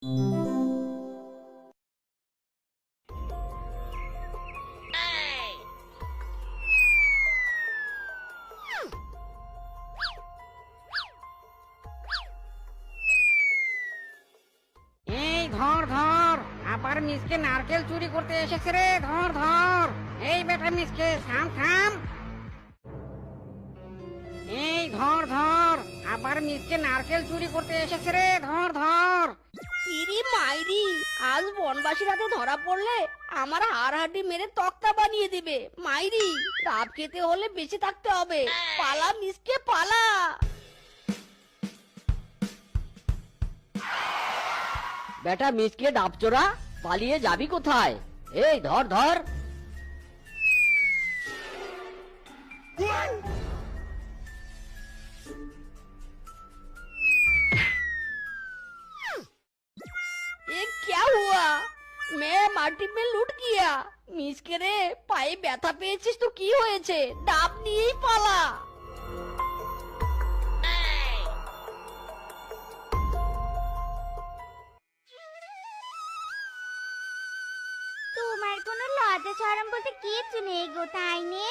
এই ধর ধর, আবার মিসকে নারকেল চুরি করতে এসেছে রে। ধর ধর, এই বেটা মিসকে, থাম থাম। এই ধর ধর, আবার মিসকে নারকেল চুরি করতে এসেছে রে। ধর ধর। ইরি মাইরি, আজ বনবাসীর হাতে ধরা পড়লে আমার হাড়হাড্ডি মেরে তক্তা বানিয়ে দিবে। মাইরি, ডাব খেতে হলে বেঁচে থাকতে হবে। পালা মিসকে পালা। বেটা মিসকে ডাবচোরা, পালিয়ে যাবি কোথায়? এই ধর ধর। এ क्या हुआ? मैं মাটি में लुट गया। মিসকে রে, পায়ে ব্যথা পেয়েছিস তো কি হয়েছে? ডাব নিয়েই পালা। তোমার কোনো লজ্জা শরম বলতে কিচ্ছু নেই গো, তাই নে?